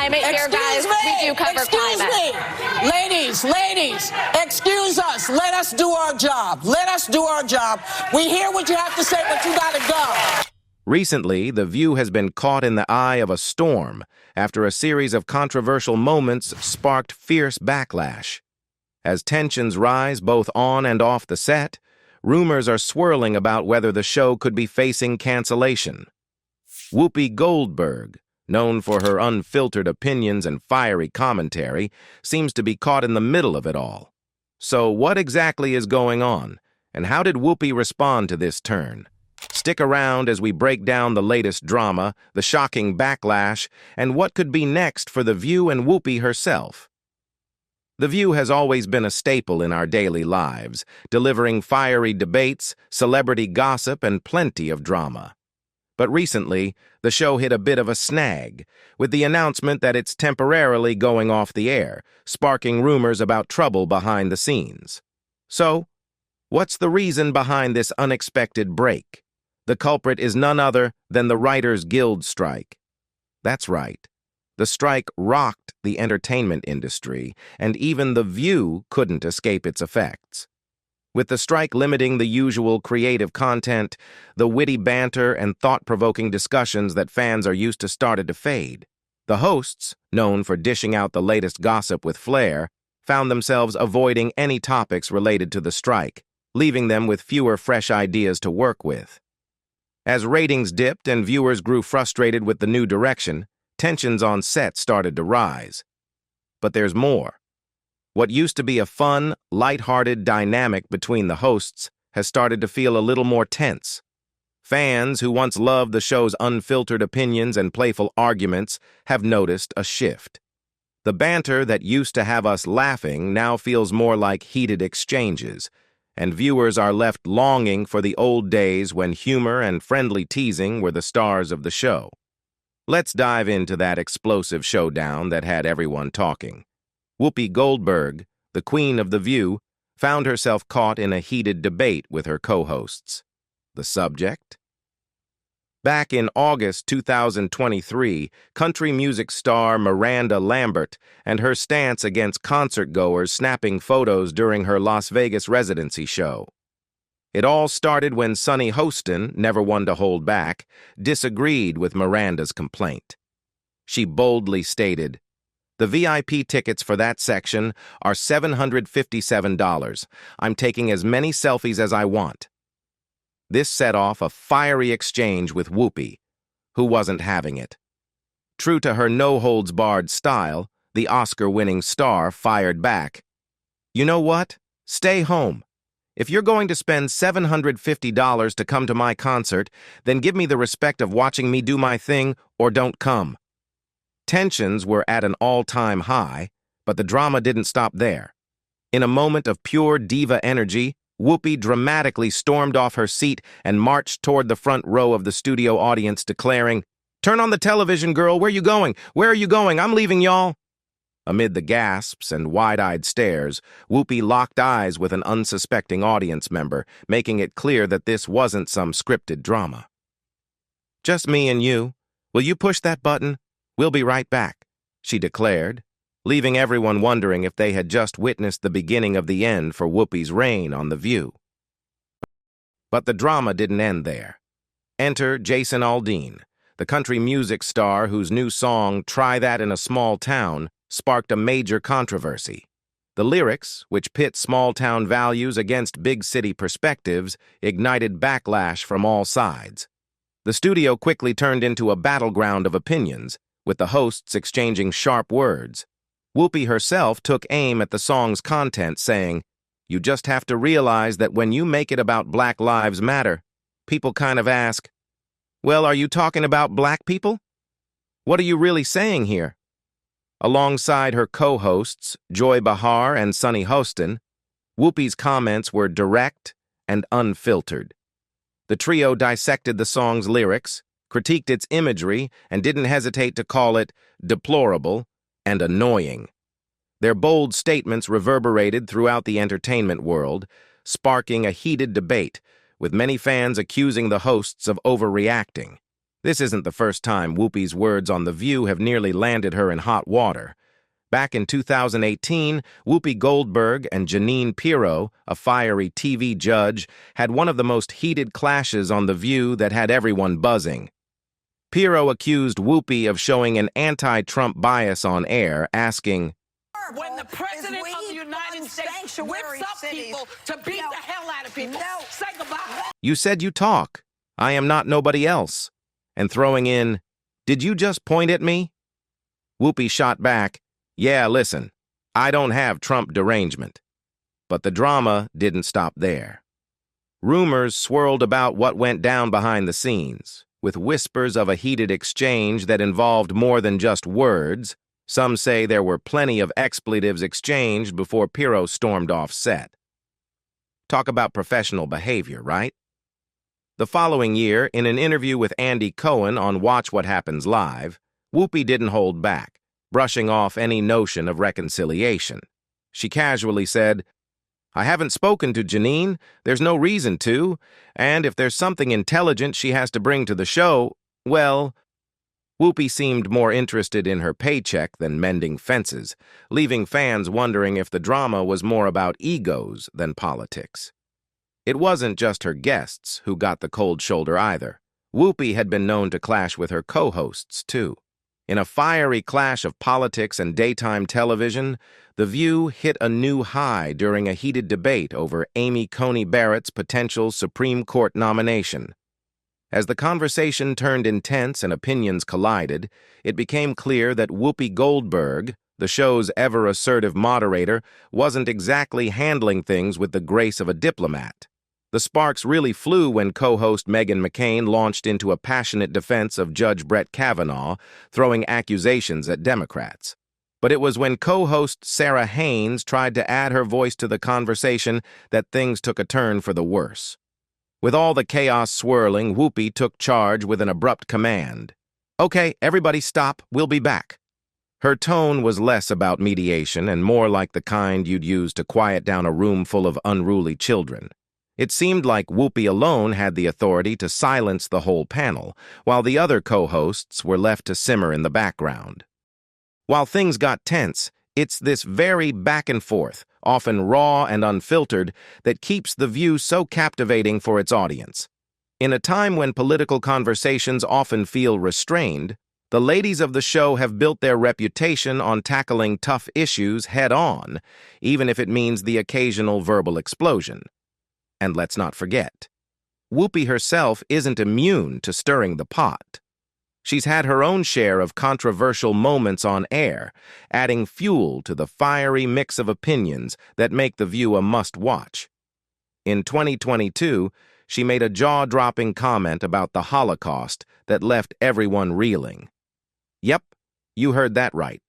climate here, guys. We do cover climate. Ladies, excuse us. Let us do our job. Let us do our job. We hear what you have to say, but you gotta go. Recently, The View has been caught in the eye of a storm after a series of controversial moments sparked fierce backlash. As tensions rise both on and off the set, rumors are swirling about whether the show could be facing cancellation. Whoopi Goldberg, known for her unfiltered opinions and fiery commentary, seems to be caught in the middle of it all. So what exactly is going on, and how did Whoopi respond to this turn? Stick around as we break down the latest drama, the shocking backlash, and what could be next for The View and Whoopi herself. The View has always been a staple in our daily lives, delivering fiery debates, celebrity gossip, and plenty of drama. But recently, the show hit a bit of a snag, with the announcement that it's temporarily going off the air, sparking rumors about trouble behind the scenes. So, what's the reason behind this unexpected break? The culprit is none other than the Writers Guild strike. That's right. The strike rocked the entertainment industry, and even The View couldn't escape its effects. With the strike limiting the usual creative content, the witty banter and thought-provoking discussions that fans are used to started to fade. The hosts, known for dishing out the latest gossip with flair, found themselves avoiding any topics related to the strike, leaving them with fewer fresh ideas to work with. As ratings dipped and viewers grew frustrated with the new direction, tensions on set started to rise. But there's more. What used to be a fun, light-hearted dynamic between the hosts has started to feel a little more tense. Fans who once loved the show's unfiltered opinions and playful arguments have noticed a shift. The banter that used to have us laughing now feels more like heated exchanges, and viewers are left longing for the old days when humor and friendly teasing were the stars of the show. Let's dive into that explosive showdown that had everyone talking. Whoopi Goldberg, the queen of The View, found herself caught in a heated debate with her co-hosts. The subject? Back in August 2023, country music star Miranda Lambert and her stance against concert-goers snapping photos during her Las Vegas residency show. It all started when Sunny Hostin, never one to hold back, disagreed with Miranda's complaint. She boldly stated, "The VIP tickets for that section are $757. I'm taking as many selfies as I want." This set off a fiery exchange with Whoopi, who wasn't having it. True to her no-holds-barred style, the Oscar-winning star fired back. "You know what? Stay home. If you're going to spend $750 to come to my concert, then give me the respect of watching me do my thing or don't come." Tensions were at an all-time high, but the drama didn't stop there. In a moment of pure diva energy, Whoopi dramatically stormed off her seat and marched toward the front row of the studio audience, declaring, "Turn on the television, girl. Where you going? Where are you going? I'm leaving, y'all." Amid the gasps and wide-eyed stares, Whoopi locked eyes with an unsuspecting audience member, making it clear that this wasn't some scripted drama. "Just me and you. Will you push that button? We'll be right back," she declared, leaving everyone wondering if they had just witnessed the beginning of the end for Whoopi's reign on The View. But the drama didn't end there. Enter Jason Aldean, the country music star whose new song, "Try That in a Small Town," sparked a major controversy. The lyrics, which pit small-town values against big-city perspectives, ignited backlash from all sides. The studio quickly turned into a battleground of opinions, with the hosts exchanging sharp words. Whoopi herself took aim at the song's content, saying, "You just have to realize that when you make it about Black Lives Matter, people kind of ask, 'Well, are you talking about black people? What are you really saying here?'" Alongside her co-hosts, Joy Behar and Sunny Hostin, Whoopi's comments were direct and unfiltered. The trio dissected the song's lyrics, critiqued its imagery, and didn't hesitate to call it deplorable and annoying. Their bold statements reverberated throughout the entertainment world, sparking a heated debate, with many fans accusing the hosts of overreacting. This isn't the first time Whoopi's words on The View have nearly landed her in hot water. Back in 2018, Whoopi Goldberg and Jeanine Pirro, a fiery TV judge, had one of the most heated clashes on The View that had everyone buzzing. Pirro accused Whoopi of showing an anti-Trump bias on air, asking, when the president of the United States whips up people to beat the hell out of people, say goodbye. "You said you talk. I am not nobody else." And throwing in, "Did you just point at me?" Whoopi shot back, "Yeah, listen, I don't have Trump derangement." But the drama didn't stop there. Rumors swirled about what went down behind the scenes, with whispers of a heated exchange that involved more than just words. Some say there were plenty of expletives exchanged before Pirro stormed off set. Talk about professional behavior, right? The following year, in an interview with Andy Cohen on Watch What Happens Live, Whoopi didn't hold back, brushing off any notion of reconciliation. She casually said, "I haven't spoken to Jeanine, there's no reason to, and if there's something intelligent she has to bring to the show, well..." Whoopi seemed more interested in her paycheck than mending fences, leaving fans wondering if the drama was more about egos than politics. It wasn't just her guests who got the cold shoulder either. Whoopi had been known to clash with her co-hosts, too. In a fiery clash of politics and daytime television, The View hit a new high during a heated debate over Amy Coney Barrett's potential Supreme Court nomination. As the conversation turned intense and opinions collided, it became clear that Whoopi Goldberg, the show's ever-assertive moderator, wasn't exactly handling things with the grace of a diplomat. The sparks really flew when co-host Meghan McCain launched into a passionate defense of Judge Brett Kavanaugh, throwing accusations at Democrats. But it was when co-host Sarah Haynes tried to add her voice to the conversation that things took a turn for the worse. With all the chaos swirling, Whoopi took charge with an abrupt command. "Okay, everybody stop, we'll be back." Her tone was less about mediation and more like the kind you'd use to quiet down a room full of unruly children. It seemed like Whoopi alone had the authority to silence the whole panel, while the other co-hosts were left to simmer in the background. While things got tense, it's this very back and forth, often raw and unfiltered, that keeps The View so captivating for its audience. In a time when political conversations often feel restrained, the ladies of the show have built their reputation on tackling tough issues head-on, even if it means the occasional verbal explosion. And let's not forget, Whoopi herself isn't immune to stirring the pot. She's had her own share of controversial moments on air, adding fuel to the fiery mix of opinions that make The View a must-watch. In 2022, she made a jaw-dropping comment about the Holocaust that left everyone reeling. Yep, you heard that right.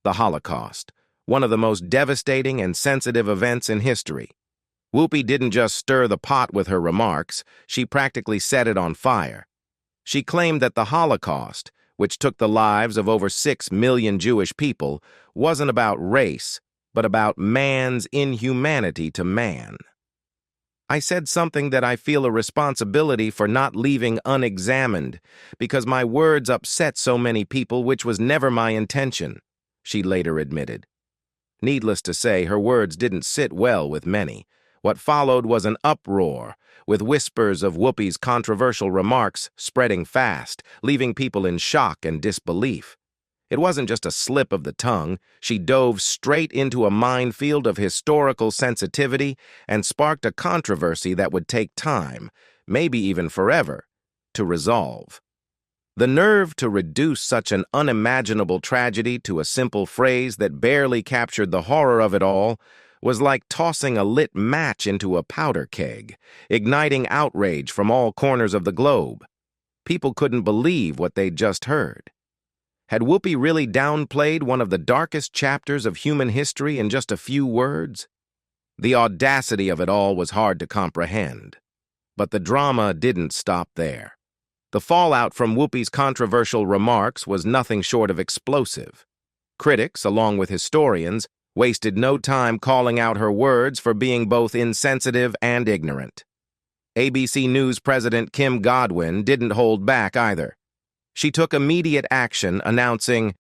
The Holocaust, one of the most devastating and sensitive events in history. Whoopi didn't just stir the pot with her remarks, she practically set it on fire. She claimed that the Holocaust, which took the lives of over 6 million Jewish people, wasn't about race, but about man's inhumanity to man. I said something that I feel a responsibility for not leaving unexamined, because my words upset so many people, which was never my intention, she later admitted. Needless to say, her words didn't sit well with many. What followed was an uproar, with whispers of Whoopi's controversial remarks spreading fast, leaving people in shock and disbelief. It wasn't just a slip of the tongue. She dove straight into a minefield of historical sensitivity and sparked a controversy that would take time, maybe even forever, to resolve. The nerve to reduce such an unimaginable tragedy to a simple phrase that barely captured the horror of it all was like tossing a lit match into a powder keg, igniting outrage from all corners of the globe. People couldn't believe what they'd just heard. Had Whoopi really downplayed one of the darkest chapters of human history in just a few words? The audacity of it all was hard to comprehend. But the drama didn't stop there. The fallout from Whoopi's controversial remarks was nothing short of explosive. Critics, along with historians, wasted no time calling out her words for being both insensitive and ignorant. ABC News President Kim Godwin didn't hold back either. She took immediate action, announcing,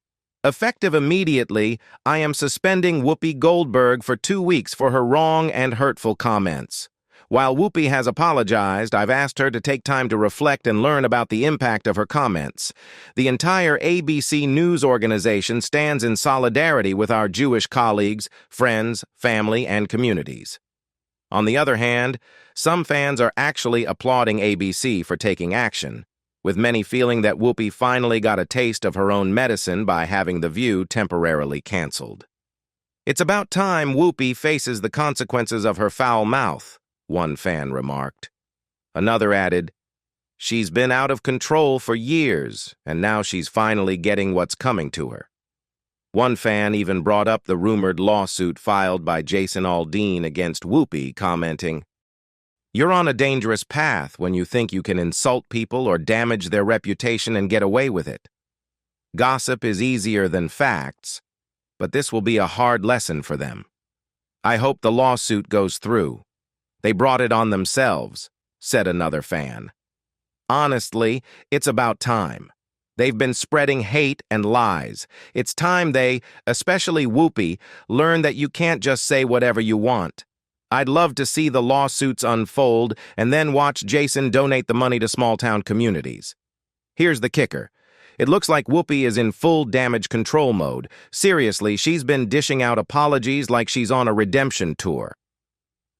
"Effective immediately, I am suspending Whoopi Goldberg for 2 weeks for her wrong and hurtful comments. While Whoopi has apologized, I've asked her to take time to reflect and learn about the impact of her comments. The entire ABC News organization stands in solidarity with our Jewish colleagues, friends, family, and communities." On the other hand, some fans are actually applauding ABC for taking action, with many feeling that Whoopi finally got a taste of her own medicine by having The View temporarily canceled. "It's about time Whoopi faces the consequences of her foul mouth," one fan remarked. Another added, "She's been out of control for years, and now she's finally getting what's coming to her." One fan even brought up the rumored lawsuit filed by Jason Aldean against Whoopi, commenting, "You're on a dangerous path when you think you can insult people or damage their reputation and get away with it. Gossip is easier than facts, but this will be a hard lesson for them. I hope the lawsuit goes through. They brought it on themselves," said another fan. "Honestly, it's about time. They've been spreading hate and lies. It's time they, especially Whoopi, learn that you can't just say whatever you want. I'd love to see the lawsuits unfold and then watch Jason donate the money to small-town communities." Here's the kicker. It looks like Whoopi is in full damage control mode. Seriously, she's been dishing out apologies like she's on a redemption tour.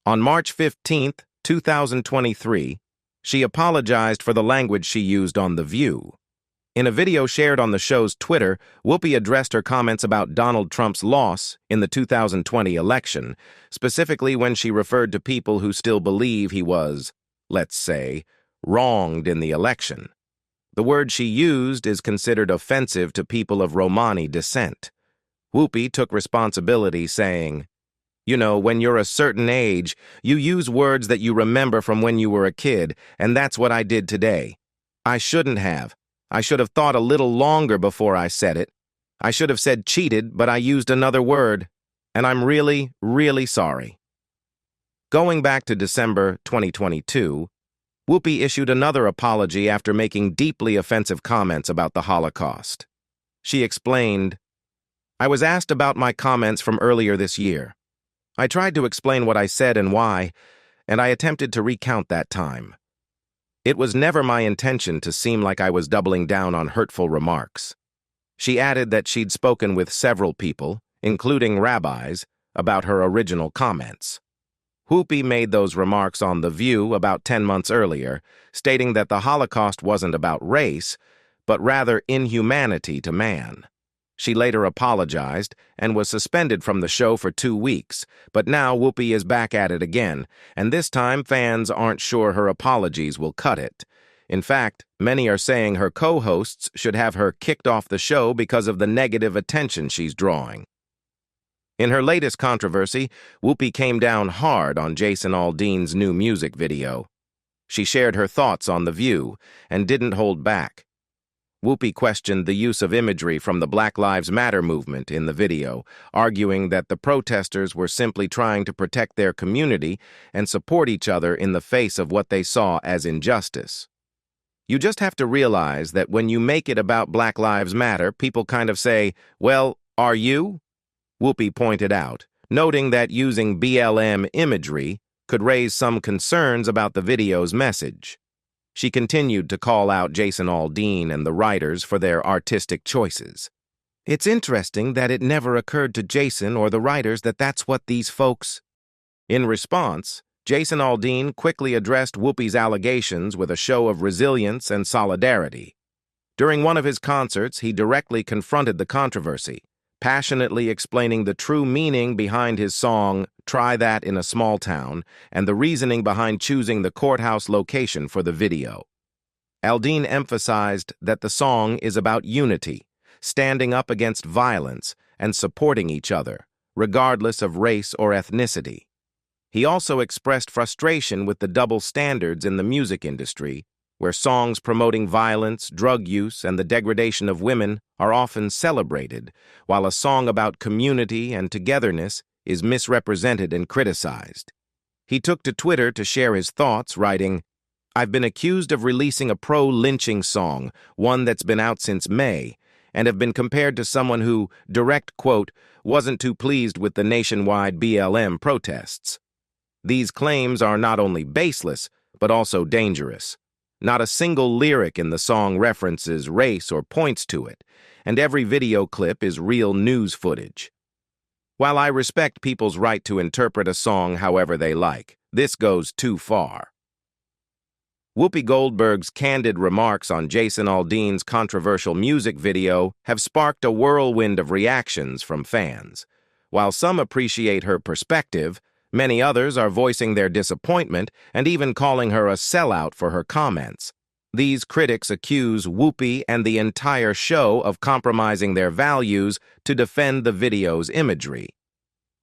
On March 15, 2023, she apologized for the language she used on The View. In a video shared on the show's Twitter, Whoopi addressed her comments about Donald Trump's loss in the 2020 election, specifically when she referred to people who still believe he was, let's say, wronged in the election. The word she used is considered offensive to people of Romani descent. Whoopi took responsibility, saying, "You know, when you're a certain age, you use words that you remember from when you were a kid, and that's what I did today. I shouldn't have. I should have thought a little longer before I said it. I should have said cheated, but I used another word, and I'm really, really sorry." Going back to December 2022, Whoopi issued another apology after making deeply offensive comments about the Holocaust. She explained, "I was asked about my comments from earlier this year. I tried to explain what I said and why, and I attempted to recount that time. It was never my intention to seem like I was doubling down on hurtful remarks." She added that she'd spoken with several people, including rabbis, about her original comments. Whoopi made those remarks on The View about 10 months earlier, stating that the Holocaust wasn't about race, but rather inhumanity to man. She later apologized and was suspended from the show for 2 weeks, but now Whoopi is back at it again, and this time fans aren't sure her apologies will cut it. In fact, many are saying her co-hosts should have her kicked off the show because of the negative attention she's drawing. In her latest controversy, Whoopi came down hard on Jason Aldean's new music video. She shared her thoughts on The View and didn't hold back. Whoopi questioned the use of imagery from the Black Lives Matter movement in the video, arguing that the protesters were simply trying to protect their community and support each other in the face of what they saw as injustice. "You just have to realize that when you make it about Black Lives Matter, people kind of say, 'Well, are you?'" Whoopi pointed out, noting that using BLM imagery could raise some concerns about the video's message. She continued to call out Jason Aldean and the writers for their artistic choices. "It's interesting that it never occurred to Jason or the writers that that's what these folks—" In response, Jason Aldean quickly addressed Whoopi's allegations with a show of resilience and solidarity. During one of his concerts, he directly confronted the controversy, passionately explaining the true meaning behind his song, "Try That in a Small Town," and the reasoning behind choosing the courthouse location for the video. Aldean emphasized that the song is about unity, standing up against violence, and supporting each other, regardless of race or ethnicity. He also expressed frustration with the double standards in the music industry, where songs promoting violence, drug use, and the degradation of women are often celebrated, while a song about community and togetherness is misrepresented and criticized. He took to Twitter to share his thoughts, writing, I've been accused of releasing a pro-lynching song, one that's been out since May, and have been compared to someone who, direct quote, wasn't too pleased with the nationwide BLM protests. These claims are not only baseless, but also dangerous. Not a single lyric in the song references race or points to it, and every video clip is real news footage. While I respect people's right to interpret a song however they like, this goes too far. Whoopi Goldberg's candid remarks on Jason Aldean's controversial music video have sparked a whirlwind of reactions from fans. While some appreciate her perspective, many others are voicing their disappointment and even calling her a sellout for her comments. These critics accuse Whoopi and the entire show of compromising their values to defend the video's imagery.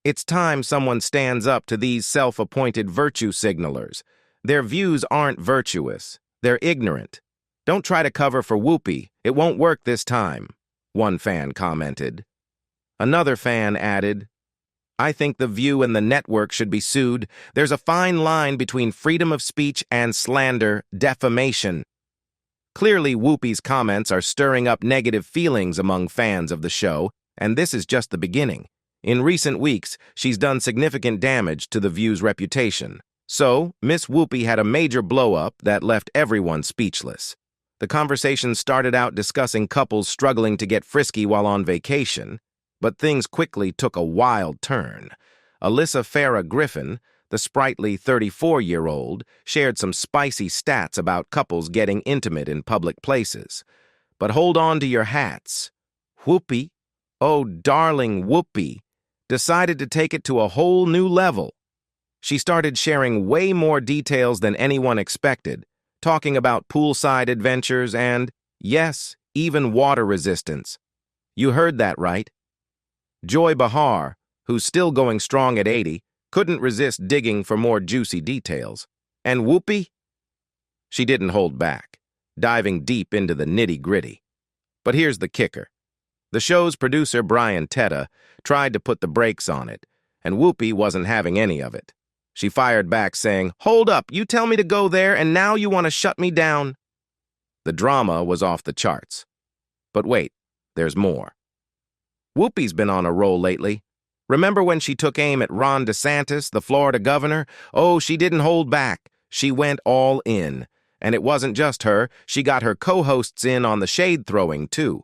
It's time someone stands up to these self-appointed virtue signalers. Their views aren't virtuous. They're ignorant. Don't try to cover for Whoopi. It won't work this time, one fan commented. Another fan added, I think the View and the network should be sued. There's a fine line between freedom of speech and slander, defamation. Clearly, Whoopi's comments are stirring up negative feelings among fans of the show, and this is just the beginning. In recent weeks, she's done significant damage to the View's reputation. So, Miss Whoopi had a major blow-up that left everyone speechless. The conversation started out discussing couples struggling to get frisky while on vacation, but things quickly took a wild turn. Alyssa Farah Griffin, the sprightly 34-year-old, shared some spicy stats about couples getting intimate in public places. But hold on to your hats. Whoopi, oh darling Whoopi, decided to take it to a whole new level. She started sharing way more details than anyone expected, talking about poolside adventures and, yes, even water resistance. You heard that right. Joy Behar, who's still going strong at 80, couldn't resist digging for more juicy details. And Whoopi? She didn't hold back, diving deep into the nitty-gritty. But here's the kicker. The show's producer, Brian Teta, tried to put the brakes on it, and Whoopi wasn't having any of it. She fired back saying, "Hold up, you tell me to go there and now you want to shut me down." The drama was off the charts. But wait, there's more. Whoopi's been on a roll lately. Remember when she took aim at Ron DeSantis, the Florida governor? Oh, she didn't hold back. She went all in. And it wasn't just her, she got her co-hosts in on the shade-throwing too.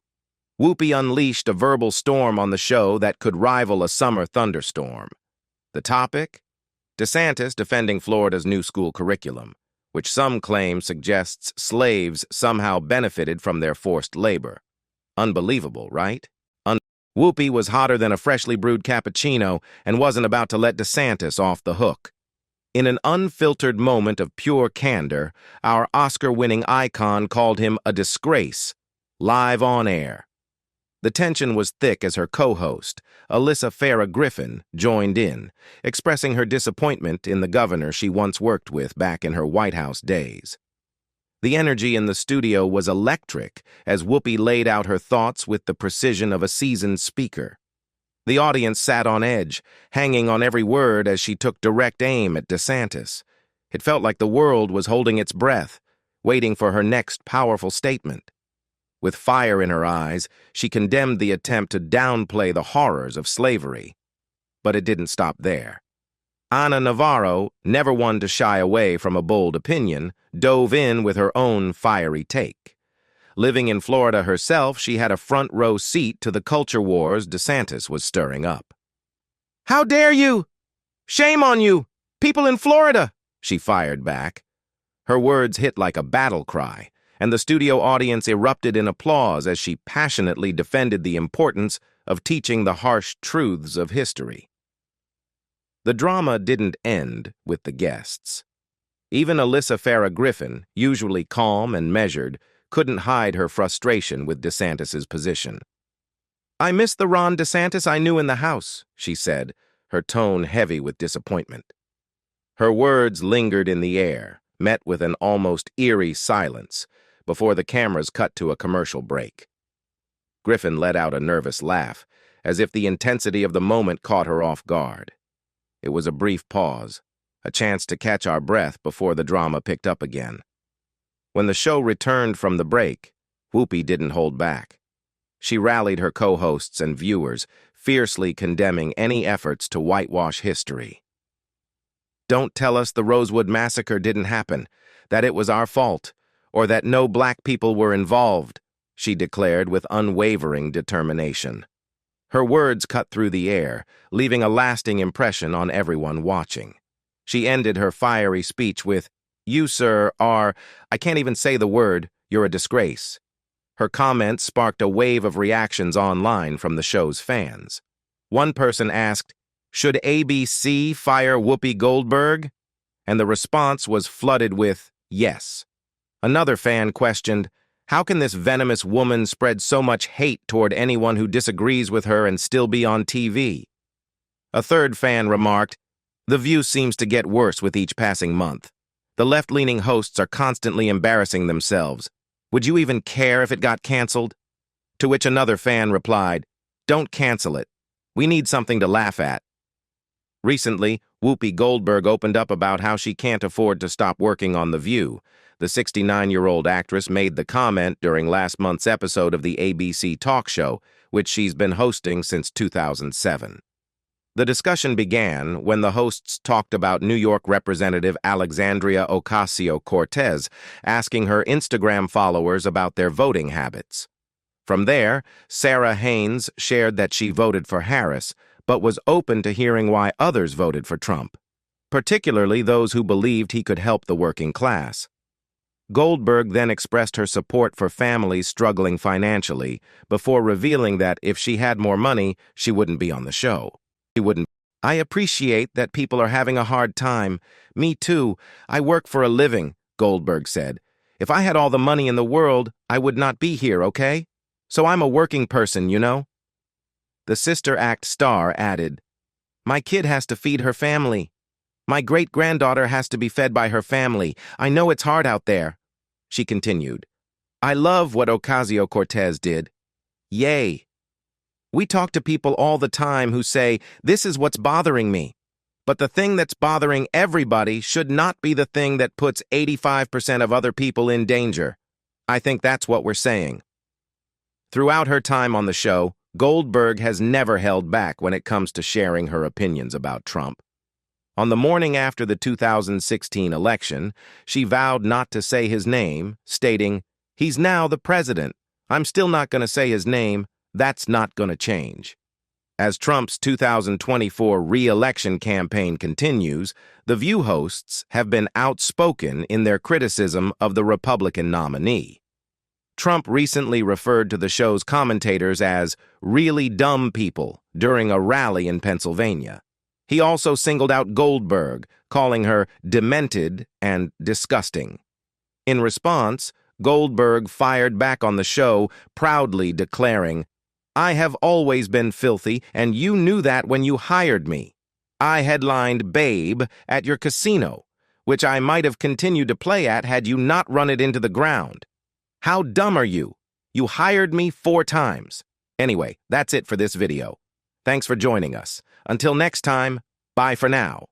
Whoopi unleashed a verbal storm on the show that could rival a summer thunderstorm. The topic? DeSantis defending Florida's new school curriculum, which some claim suggests slaves somehow benefited from their forced labor. Unbelievable, right? Whoopi was hotter than a freshly brewed cappuccino and wasn't about to let DeSantis off the hook. In an unfiltered moment of pure candor, our Oscar-winning icon called him a disgrace, live on air. The tension was thick as her co-host, Alyssa Farah Griffin, joined in, expressing her disappointment in the governor she once worked with back in her White House days. The energy in the studio was electric as Whoopi laid out her thoughts with the precision of a seasoned speaker. The audience sat on edge, hanging on every word as she took direct aim at DeSantis. It felt like the world was holding its breath, waiting for her next powerful statement. With fire in her eyes, she condemned the attempt to downplay the horrors of slavery. But it didn't stop there. Ana Navarro, never one to shy away from a bold opinion, dove in with her own fiery take. Living in Florida herself, she had a front-row seat to the culture wars DeSantis was stirring up. "How dare you? Shame on you! People in Florida!" she fired back. Her words hit like a battle cry, and the studio audience erupted in applause as she passionately defended the importance of teaching the harsh truths of history. The drama didn't end with the guests. Even Alyssa Farah Griffin, usually calm and measured, couldn't hide her frustration with DeSantis's position. "I miss the Ron DeSantis I knew in the House," she said, her tone heavy with disappointment. Her words lingered in the air, met with an almost eerie silence, before the cameras cut to a commercial break. Griffin let out a nervous laugh, as if the intensity of the moment caught her off guard. It was a brief pause, a chance to catch our breath before the drama picked up again. When the show returned from the break, Whoopi didn't hold back. She rallied her co-hosts and viewers, fiercely condemning any efforts to whitewash history. "Don't tell us the Rosewood Massacre didn't happen, that it was our fault, or that no black people were involved," she declared with unwavering determination. Her words cut through the air, leaving a lasting impression on everyone watching. She ended her fiery speech with, "You, sir, are, I can't even say the word, you're a disgrace." Her comments sparked a wave of reactions online from the show's fans. One person asked, "Should ABC fire Whoopi Goldberg?" And the response was flooded with, "Yes." Another fan questioned, "How can this venomous woman spread so much hate toward anyone who disagrees with her and still be on TV?" A third fan remarked, "The View seems to get worse with each passing month. The left-leaning hosts are constantly embarrassing themselves. Would you even care if it got canceled?" To which another fan replied, "Don't cancel it. We need something to laugh at." Recently, Whoopi Goldberg opened up about how she can't afford to stop working on The View. The 69-year-old actress made the comment during last month's episode of the ABC talk show, which she's been hosting since 2007. The discussion began when the hosts talked about New York Representative Alexandria Ocasio-Cortez asking her Instagram followers about their voting habits. From there, Sarah Haynes shared that she voted for Harris, but was open to hearing why others voted for Trump, particularly those who believed he could help the working class. Goldberg then expressed her support for families struggling financially before revealing that if she had more money, she wouldn't be on the show. "I appreciate that people are having a hard time. Me too. I work for a living," Goldberg said. "If I had all the money in the world, I would not be here, okay? So I'm a working person, you know?" The Sister Act star added, "My kid has to feed her family. My great-granddaughter has to be fed by her family. I know it's hard out there." She continued, "I love what Ocasio-Cortez did. Yay. We talk to people all the time who say, this is what's bothering me. But the thing that's bothering everybody should not be the thing that puts 85% of other people in danger. I think that's what we're saying." Throughout her time on the show, Goldberg has never held back when it comes to sharing her opinions about Trump. On the morning after the 2016 election, she vowed not to say his name, stating, "He's now the president. I'm still not going to say his name. That's not going to change." As Trump's 2024 re-election campaign continues, the View hosts have been outspoken in their criticism of the Republican nominee. Trump recently referred to the show's commentators as really dumb people during a rally in Pennsylvania. He also singled out Goldberg, calling her demented and disgusting. In response, Goldberg fired back on the show, proudly declaring, "I have always been filthy, and you knew that when you hired me. I headlined Babe at your casino, which I might have continued to play at had you not run it into the ground. How dumb are you? You hired me 4 times. Anyway, that's it for this video. Thanks for joining us. Until next time, bye for now.